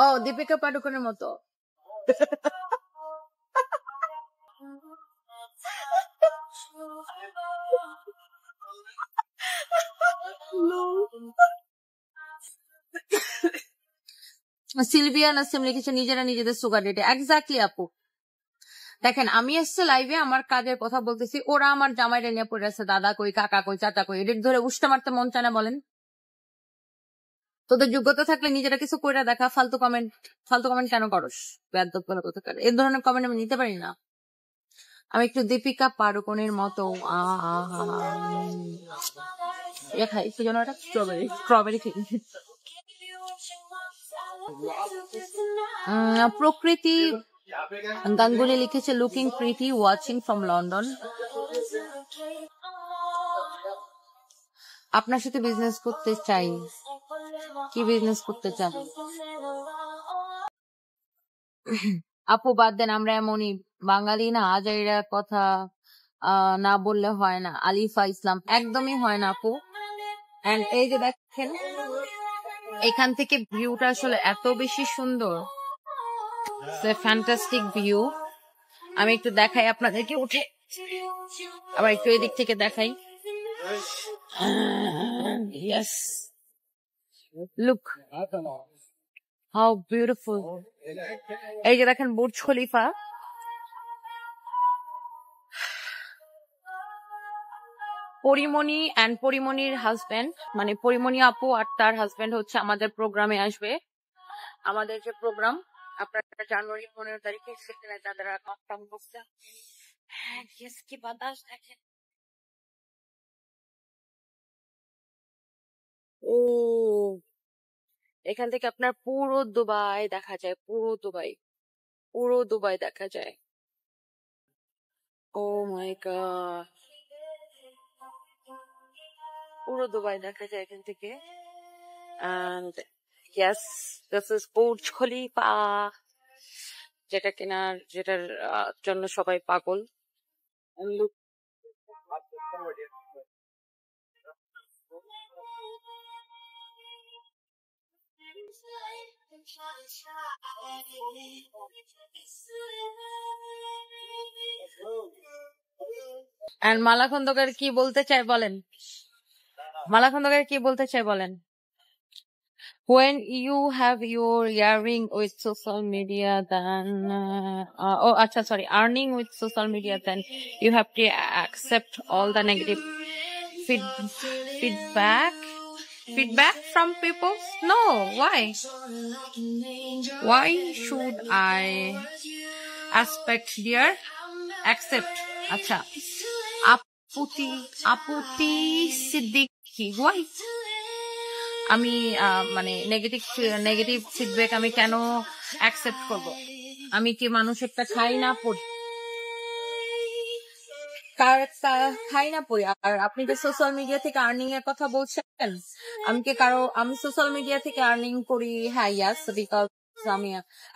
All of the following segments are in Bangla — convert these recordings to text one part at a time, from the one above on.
ও দীপিকা পাডুকোনের মতো। সিলভিয়া নাসিম লিখেছে নিজেরা নিজেদের সুগার ডেটে। এক্স্যাক্টলি আপু, দেখেন আমি এসছে লাইভে আমার কাজের কথা বলতেছি, ওরা আমার জামাইটা নিয়ে পড়ে আছে, দাদা কই, কাকা কই, চাচা কই, এদের ধরে উষ্টা মারতে মন চায় না বলেন? তোদের যোগ্যতা থাকলে নিজেরা কিছু কইরা দেখা, ফালতু কমেন্ট কেন করস? এই ধরনের কমেন্ট আমি নিতে পারি না। আমি একটু দীপিকা পাড়ুকোনের মতো খাই, কি যেন এটা, স্ট্রবেরি খাই। প্রকৃতি গাঙ্গুলি লিখেছে looking pretty, watching from London. আপনার সাথে বিজনেস করতে চাই। কি বিজনেস করতে চান আপু? বাদ দেন, আমরা এমনই বাঙালি না, আজাইরা কথা না বললে হয় না। আলিফা ইসলাম, একদমই হয় না আপু। এন্ড এই যে দেখেন এখান থেকে ভিউটা আসলে এত বেশি সুন্দর, ফ্যান্টাস্টিক ভিউ। আমি একটু দেখাই আপনাদেরকে উঠে, আবার একটু এদিক থেকে দেখাই। Yes, look how beautiful. এই যে দেখেন বুর্জ খলিফা। পরিমণি এন্ড পরিমণির হাজবেন্ড, মানে পরিমণি আপু আর তার হাজবেন্ড হচ্ছে আমাদের প্রোগ্রামে আসবে। আমাদের যে প্রোগ্রাম আপনারা জানুয়ারি 15 তারিখে সেখানে যারা কনফার্ম করছে। হ্যাঁ, কি বাতাস দেখেন। ও, এখান থেকে আপনার পুরো দুবাই দেখা যায়, পুরো দুবাই দেখা যায়। ও মাই গড, পুরো দুবাই দেখা যায় এখান থেকে। And yes, this is Burj Khalifa, যেটার জন্য সবাই পাগল। And look, and মালা খন্দকার কি বলতে চায় বলেন? মালা খন্দকার কি বলতে চায় বলেন? When you have your earning with social media, then earning with social media, then you have to accept all the negative feedback from people. No, why should I accept? আচ্ছা, আপুতি সিদ্দিকী, why? আমি মানে নেগেটিভ ফিডব্যাক আমি কেন অ্যাকসেপ্ট করব? আমি কি মানুষ একটা খাই না পড়ি? আর আপনি যে সোশ্যাল মিডিয়া থেকে আর্নিং এর কথা বলছেন, আমি সোশ্যাল মিডিয়া থেকে আর্নিং করি। হ্যাঁ, yes, because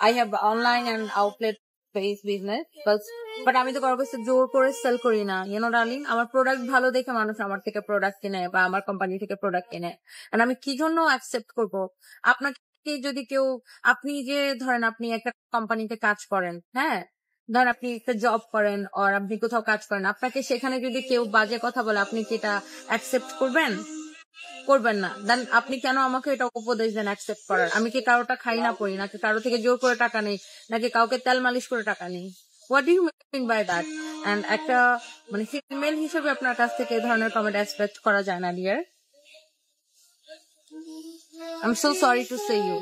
I have online and outlet base business, but আমি তো কারো কাছে জোর করে সেল করি না, ডার্লিং। আমার প্রোডাক্ট ভালো দেখে মানুষ আমার থেকে প্রোডাক্ট কিনে বা আমার কোম্পানি থেকে প্রোডাক্ট কিনে। আর আমি কি জন্য অ্যাকসেপ্ট করব? আপনাকে যদি কেউ, আপনি যে ধরেন আপনি একটা কোম্পানিতে কাজ করেন, হ্যাঁ, ধরেন আপনি একটা জব করেন আর আপনি কোথাও কাজ করেন, আপনাকে সেখানে যদি কেউ বাজে কথা বলে, আপনি কি এটা অ্যাকসেপ্ট করবেন? করবেন না। দেন আপনি কেন আমাকে এটা উপদেশ দেন অ্যাকসেপ্ট করার? আমি কি কারোটা খাই না পড়ি, নাকি কারো থেকে জোর করে টাকা নেই, নাকি কাউকে তেল মালিশ করে টাকা নেই? What do you mean by that? And একটা মানে ফিমেল হিসেবে আপনার কাছ থেকে এই ধরনের কমেন্ট এক্সপেক্ট করা যায় না, dear. I am so sorry to say you.